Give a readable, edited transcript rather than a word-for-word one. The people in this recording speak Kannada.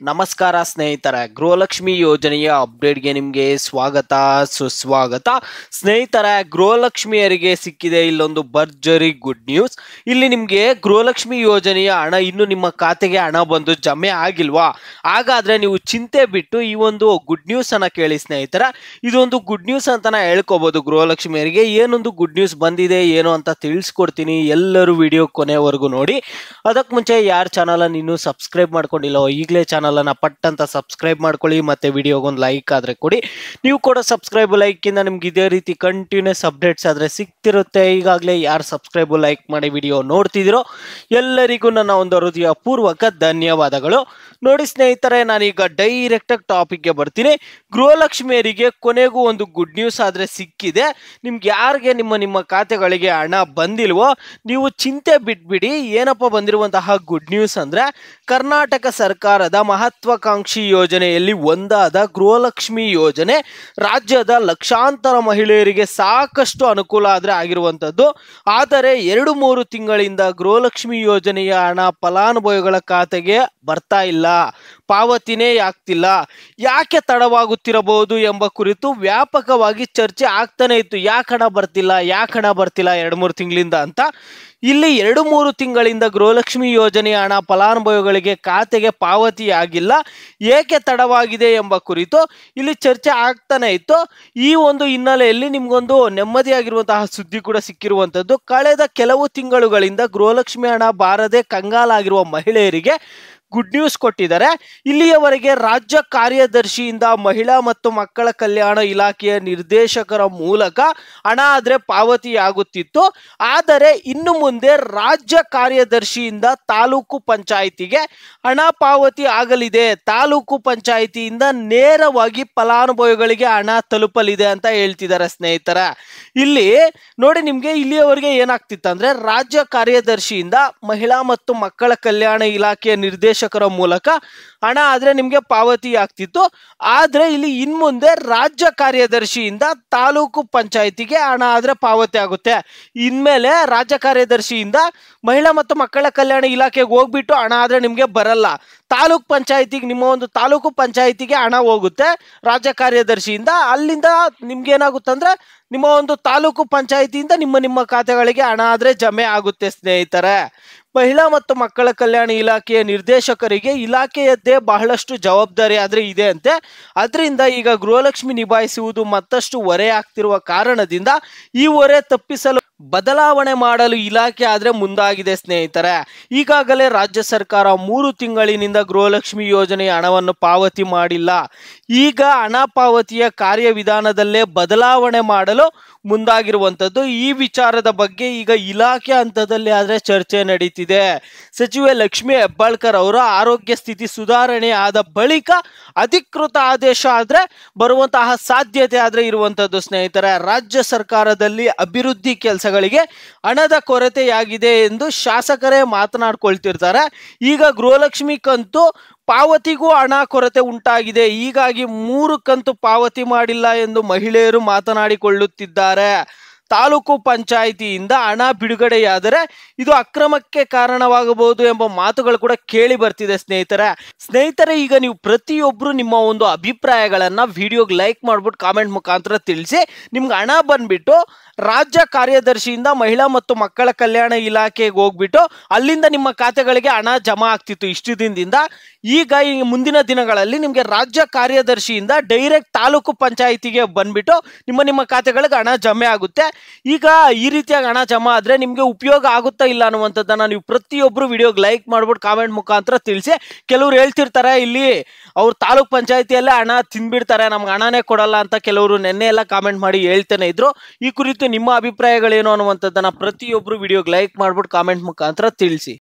ನಮಸ್ಕಾರ ಸ್ನೇಹಿತರೆ, ಗೃಹಲಕ್ಷ್ಮಿ ಯೋಜನೆಯ ಅಪ್ಡೇಟ್ಗೆ ನಿಮಗೆ ಸ್ವಾಗತ ಸುಸ್ವಾಗತ. ಸ್ನೇಹಿತರೆ, ಗೃಹಲಕ್ಷ್ಮಿಯರಿಗೆ ಸಿಕ್ಕಿದೆ ಇಲ್ಲೊಂದು ಭರ್ಜರಿ ಗುಡ್ ನ್ಯೂಸ್. ಇಲ್ಲಿ ನಿಮಗೆ ಗೃಹಲಕ್ಷ್ಮಿ ಯೋಜನೆಯ ಹಣ ಇನ್ನು ನಿಮ್ಮ ಖಾತೆಗೆ ಹಣ ಬಂದು ಜಮೆ ಆಗಿಲ್ವಾ? ಹಾಗಾದ್ರೆ ನೀವು ಚಿಂತೆ ಬಿಟ್ಟು ಈ ಒಂದು ಗುಡ್ ನ್ಯೂಸ್ ಅನ್ನ ಕೇಳಿ ಸ್ನೇಹಿತರೆ. ಇದೊಂದು ಗುಡ್ ನ್ಯೂಸ್ ಅಂತಾನೆ ಹೇಳ್ಕೋಬಹುದು. ಗೃಹಲಕ್ಷ್ಮಿಯರಿಗೆ ಏನೊಂದು ಗುಡ್ ನ್ಯೂಸ್ ಬಂದಿದೆ ಏನು ಅಂತ ತಿಳಿಸ್ಕೊಡ್ತೀನಿ. ಎಲ್ಲರೂ ವಿಡಿಯೋ ಕೊನೆವರೆಗೂ ನೋಡಿ. ಅದಕ್ಕೆ ಮುಂಚೆ ಯಾರ ಚಾನಲ್ ಅನ್ನು ಇನ್ನೂ ಸಬ್ಸ್ಕ್ರೈಬ್ ಮಾಡ್ಕೊಂಡಿಲ್ಲ ಈಗಲೇ ಚಾನಲ್ ಅನ್ನ ಪಟ್ ಅಂತ ಸಬ್ಸ್ಕ್ರೈಬ್ ಮಾಡ್ಕೊಳ್ಳಿ. ಮತ್ತೆ ವಿಡಿಯೋಗೊಂದು ಲೈಕ್ ಆದ್ರೆ ಕೊಡಿ. ನೀವು ಕೂಡ ಸಬ್ಸ್ಕ್ರೈಬ್ ಲೈಕ್ ಇಂದ ನಿಮ್ಗೆ ಇದೇ ರೀತಿ ಕಂಟಿನ್ಯೂಸ್ ಅಪ್ಡೇಟ್ಸ್ ಆದ್ರೆ ಸಿಗ್ತಿರುತ್ತೆ. ಈಗಾಗಲೇ ಯಾರು ಸಬ್ಸ್ಕ್ರೈಬ್ ಲೈಕ್ ಮಾಡಿ ವಿಡಿಯೋ ನೋಡ್ತಿದ್ದೀರೋ ಎಲ್ಲರಿಗೂ ನನ್ನ ಒಂದು ಹೃದಯ ಪೂರ್ವಕ ಧನ್ಯವಾದಗಳು. ನೋಡಿ ಸ್ನೇಹಿತರೆ, ನಾನೀಗ ಡೈರೆಕ್ಟ್ ಆಗಿ ಟಾಪಿಕ್ಗೆ ಬರ್ತೀನಿ. ಗೃಹಲಕ್ಷ್ಮಿಯರಿಗೆ ಕೊನೆಗೂ ಒಂದು ಗುಡ್ ನ್ಯೂಸ್ ಆದ್ರೆ ಸಿಕ್ಕಿದೆ. ನಿಮ್ಗೆ ಯಾರಿಗೆ ನಿಮ್ಮ ಖಾತೆಗಳಿಗೆ ಹಣ ಬಂದಿಲ್ವೋ ನೀವು ಚಿಂತೆ ಬಿಟ್ಬಿಡಿ. ಏನಪ್ಪ ಬಂದಿರುವಂತಹ ಗುಡ್ ನ್ಯೂಸ್ ಅಂದ್ರೆ, ಕರ್ನಾಟಕ ಸರ್ಕಾರದ ಮಹತ್ವಾಕಾಂಕ್ಷಿ ಯೋಜನೆಯಲ್ಲಿ ಒಂದಾದ ಗೃಹಲಕ್ಷ್ಮಿ ಯೋಜನೆ ರಾಜ್ಯದ ಲಕ್ಷಾಂತರ ಮಹಿಳೆಯರಿಗೆ ಸಾಕಷ್ಟು ಅನುಕೂಲ ಆದ್ರೆ ಆಗಿರುವಂಥದ್ದು. ಆದರೆ 2-3 ತಿಂಗಳಿಂದ ಗೃಹಲಕ್ಷ್ಮಿ ಯೋಜನೆಯ ಹಣ ಫಲಾನುಭವಿಗಳ ಖಾತೆಗೆ ಬರ್ತಾ ಇಲ್ಲ, ಪಾವತಿನೇ ಆಗ್ತಿಲ್ಲ. ಯಾಕೆ ತಡವಾಗುತ್ತಿರಬಹುದು ಎಂಬ ಕುರಿತು ವ್ಯಾಪಕವಾಗಿ ಚರ್ಚೆ ಆಗ್ತಾನೆ ಇತ್ತು. ಯಾಕೆ ಹಣ ಬರ್ತಿಲ್ಲ 2-3 ತಿಂಗಳಿಂದ ಅಂತ. ಇಲ್ಲಿ 2-3 ತಿಂಗಳಿಂದ ಗೃಹಲಕ್ಷ್ಮಿ ಯೋಜನೆಯ ಹಣ ಫಲಾನುಭವಿಗಳಿಗೆ ಖಾತೆಗೆ ಪಾವತಿ ಆಗಿಲ್ಲ. ಏಕೆ ತಡವಾಗಿದೆ ಎಂಬ ಕುರಿತು ಇಲ್ಲಿ ಚರ್ಚೆ ಆಗ್ತಾನೆ ಇತ್ತು. ಈ ಒಂದು ಹಿನ್ನೆಲೆಯಲ್ಲಿ ನಿಮ್ಗೊಂದು ನೆಮ್ಮದಿಯಾಗಿರುವಂತಹ ಸುದ್ದಿ ಕೂಡ ಸಿಕ್ಕಿರುವಂಥದ್ದು. ಕಳೆದ ಕೆಲವು ತಿಂಗಳುಗಳಿಂದ ಗೃಹಲಕ್ಷ್ಮಿ ಹಣ ಬಾರದೆ ಕಂಗಾಲಾಗಿರುವ ಮಹಿಳೆಯರಿಗೆ ಗುಡ್ ನ್ಯೂಸ್ ಕೊಟ್ಟಿದ್ದಾರೆ. ಇಲ್ಲಿಯವರೆಗೆ ರಾಜ್ಯ ಕಾರ್ಯದರ್ಶಿಯಿಂದ ಮಹಿಳಾ ಮತ್ತು ಮಕ್ಕಳ ಕಲ್ಯಾಣ ಇಲಾಖೆಯ ನಿರ್ದೇಶಕರ ಮೂಲಕ ಹಣ ಆದರೆ ಪಾವತಿಯಾಗುತ್ತಿತ್ತು. ಆದರೆ ಇನ್ನು ಮುಂದೆ ರಾಜ್ಯ ಕಾರ್ಯದರ್ಶಿಯಿಂದ ತಾಲೂಕು ಪಂಚಾಯಿತಿಗೆ ಹಣ ಪಾವತಿ ಆಗಲಿದೆ. ತಾಲೂಕು ಪಂಚಾಯಿತಿಯಿಂದ ನೇರವಾಗಿ ಫಲಾನುಭವಿಗಳಿಗೆ ಹಣ ತಲುಪಲಿದೆ ಅಂತ ಹೇಳ್ತಿದ್ದಾರೆ ಸ್ನೇಹಿತರ. ಇಲ್ಲಿ ನೋಡಿ, ನಿಮಗೆ ಇಲ್ಲಿಯವರೆಗೆ ಏನಾಗ್ತಿತ್ತು ಅಂದ್ರೆ, ರಾಜ್ಯ ಕಾರ್ಯದರ್ಶಿಯಿಂದ ಮಹಿಳಾ ಮತ್ತು ಮಕ್ಕಳ ಕಲ್ಯಾಣ ಇಲಾಖೆಯ ನಿರ್ದೇಶಕರ ಮೂಲಕ ಹಣ ಆದ್ರೆ ನಿಮ್ಗೆ ಪಾವತಿ ಆಗ್ತಿತ್ತು. ಆದ್ರೆ ಇಲ್ಲಿ ಇನ್ಮುಂದೆ ರಾಜ್ಯ ಕಾರ್ಯದರ್ಶಿಯಿಂದ ತಾಲೂಕು ಪಂಚಾಯಿತಿಗೆ ಹಣ ಆದ್ರೆ ಪಾವತಿ ಆಗುತ್ತೆ. ಇನ್ಮೇಲೆ ರಾಜ್ಯ ಕಾರ್ಯದರ್ಶಿಯಿಂದ ಮಹಿಳಾ ಮತ್ತು ಮಕ್ಕಳ ಕಲ್ಯಾಣ ಇಲಾಖೆಗೆ ಹೋಗ್ಬಿಟ್ಟು ಹಣ ಆದ್ರೆ ನಿಮ್ಗೆ ಬರಲ್ಲ. ತಾಲೂಕ್ ಪಂಚಾಯಿತಿಗೆ, ನಿಮ್ಮ ಒಂದು ತಾಲೂಕು ಪಂಚಾಯಿತಿಗೆ ಹಣ ಹೋಗುತ್ತೆ ರಾಜ್ಯ ಕಾರ್ಯದರ್ಶಿಯಿಂದ. ಅಲ್ಲಿಂದ ನಿಮ್ಗೆ ಏನಾಗುತ್ತೆ ಅಂದ್ರೆ, ನಿಮ್ಮ ಒಂದು ತಾಲೂಕು ಪಂಚಾಯಿತಿಯಿಂದ ನಿಮ್ಮ ಖಾತೆಗಳಿಗೆ ಹಣ ಆದ್ರೆ ಜಮೆ ಆಗುತ್ತೆ ಸ್ನೇಹಿತರೆ. ಮಹಿಳಾ ಮತ್ತು ಮಕ್ಕಳ ಕಲ್ಯಾಣ ಇಲಾಖೆಯ ನಿರ್ದೇಶಕರಿಗೆ ಇಲಾಖೆಯದ್ದೇ ಬಹಳಷ್ಟು ಜವಾಬ್ದಾರಿ ಆದ್ರೆ ಇದೆ ಅಂತೆ. ಅದರಿಂದ ಈಗ ಗೃಹಲಕ್ಷ್ಮಿ ನಿಭಾಯಿಸುವುದು ಮತ್ತಷ್ಟು ಹೊರೆ ಆಗ್ತಿರುವ ಕಾರಣದಿಂದ ಈ ಹೊರೆ ತಪ್ಪಿಸಲು ಬದಲಾವಣೆ ಮಾಡಲು ಇಲಾಖೆ ಆದ್ರೆ ಮುಂದಾಗಿದೆ ಸ್ನೇಹಿತರೆ. ಈಗಾಗಲೇ ರಾಜ್ಯ ಸರ್ಕಾರ 3 ತಿಂಗಳಿನಿಂದ ಗೃಹಲಕ್ಷ್ಮಿ ಯೋಜನೆಯ ಹಣವನ್ನು ಪಾವತಿ ಮಾಡಿಲ್ಲ. ಈಗ ಹಣ ಪಾವತಿಯ ಕಾರ್ಯವಿಧಾನದಲ್ಲೇ ಬದಲಾವಣೆ ಮಾಡಲು ಮುಂದಾಗಿರುವಂಥದ್ದು. ಈ ವಿಚಾರದ ಬಗ್ಗೆ ಈಗ ಇಲಾಖೆ ಹಂತದಲ್ಲಿ ಆದ್ರೆ ಚರ್ಚೆ ನಡೀತಿದೆ. ಸಚಿವೆ ಲಕ್ಷ್ಮಿ ಹೆಬ್ಬಾಳ್ಕರ್ ಅವರ ಆರೋಗ್ಯ ಸ್ಥಿತಿ ಸುಧಾರಣೆ ಆದ ಬಳಿಕ ಅಧಿಕೃತ ಆದೇಶ ಆದ್ರೆ ಬರುವಂತಹ ಸಾಧ್ಯತೆ ಆದ್ರೆ ಇರುವಂಥದ್ದು ಸ್ನೇಹಿತರೆ. ರಾಜ್ಯ ಸರ್ಕಾರದಲ್ಲಿ ಅಭಿವೃದ್ಧಿ ಕೆಲಸಗಳಿಗೆ ಹಣದ ಕೊರತೆಯಾಗಿದೆ ಎಂದು ಶಾಸಕರೇ ಮಾತನಾಡ್ಕೊಳ್ತಿರ್ತಾರೆ. ಈಗ ಗೃಹಲಕ್ಷ್ಮಿ ಕಂತು ಪಾವತಿಗೂ ಹಣ ಕೊರತೆ ಉಂಟಾಗಿದೆ. ಹೀಗಾಗಿ 3 ಕಂತು ಪಾವತಿ ಮಾಡಿಲ್ಲ ಎಂದು ಮಹಿಳೆಯರು ಮಾತನಾಡಿಕೊಳ್ಳುತ್ತಿದ್ದಾರೆ. ತಾಲೂಕು ಪಂಚಾಯಿತಿಯಿಂದ ಹಣ ಬಿಡುಗಡೆಯಾದರೆ ಇದು ಅಕ್ರಮಕ್ಕೆ ಕಾರಣವಾಗಬಹುದು ಎಂಬ ಮಾತುಗಳು ಕೂಡ ಕೇಳಿ ಬರ್ತಿದೆ ಸ್ನೇಹಿತರೆ. ಈಗ ನೀವು ಪ್ರತಿಯೊಬ್ಬರು ನಿಮ್ಮ ಒಂದು ಅಭಿಪ್ರಾಯಗಳನ್ನ ವಿಡಿಯೋಗೆ ಲೈಕ್ ಮಾಡ್ಬಿಟ್ಟು ಕಾಮೆಂಟ್ ಮುಖಾಂತರ ತಿಳಿಸಿ. ನಿಮ್ಗೆ ಹಣ ಬಂದ್ಬಿಟ್ಟು ರಾಜ್ಯ ಕಾರ್ಯದರ್ಶಿಯಿಂದ ಮಹಿಳಾ ಮತ್ತು ಮಕ್ಕಳ ಕಲ್ಯಾಣ ಇಲಾಖೆಗೆ ಹೋಗ್ಬಿಟ್ಟು ಅಲ್ಲಿಂದ ನಿಮ್ಮ ಖಾತೆಗಳಿಗೆ ಹಣ ಜಮಾ ಆಗ್ತಿತ್ತು ಇಷ್ಟು ದಿನದಿಂದ. ಈಗ ಮುಂದಿನ ದಿನಗಳಲ್ಲಿ ನಿಮಗೆ ರಾಜ್ಯ ಕಾರ್ಯದರ್ಶಿಯಿಂದ ಡೈರೆಕ್ಟ್ ತಾಲೂಕು ಪಂಚಾಯಿತಿಗೆ ಬಂದ್ಬಿಟ್ಟು ನಿಮ್ಮ ಖಾತೆಗಳಿಗೆ ಹಣ ಜಮೆ ಆಗುತ್ತೆ. ಈಗ ಈ ರೀತಿಯಾಗಿ ಹಣ ಜಮಾ ಆದ್ರೆ ನಿಮ್ಗೆ ಉಪಯೋಗ ಆಗುತ್ತಾ ಇಲ್ಲ ಅನ್ನುವಂಥದ್ದನ್ನ ನೀವು ಪ್ರತಿಯೊಬ್ಬರು ವಿಡಿಯೋಗೆ ಲೈಕ್ ಮಾಡ್ಬಿಟ್ಟು ಕಾಮೆಂಟ್ ಮುಖಾಂತರ ತಿಳಿಸಿ. ಕೆಲವ್ರು ಹೇಳ್ತಿರ್ತಾರೆ, ಇಲ್ಲಿ ಅವ್ರು ತಾಲೂಕ್ ಪಂಚಾಯಿತಿಯಲ್ಲೇ ಹಣ ತಿಂದ್ಬಿಡ್ತಾರೆ, ನಮ್ಗೆ ಹಣನೇ ಕೊಡಲ್ಲ ಅಂತ ಕೆಲವರು ನೆನ್ನೆ ಎಲ್ಲ ಕಾಮೆಂಟ್ ಮಾಡಿ ಹೇಳ್ತಾನೆ ಇದ್ರು. ಈ ಕುರಿತು ನಿಮ್ಮ ಅಭಿಪ್ರಾಯಗಳೇನು ಅನ್ನುವಂಥದ್ದನ್ನ ಪ್ರತಿಯೊಬ್ಬರು ವಿಡಿಯೋಗೆ ಲೈಕ್ ಮಾಡ್ಬಿಟ್ಟು ಕಾಮೆಂಟ್ ಮುಖಾಂತರ ತಿಳಿಸಿ.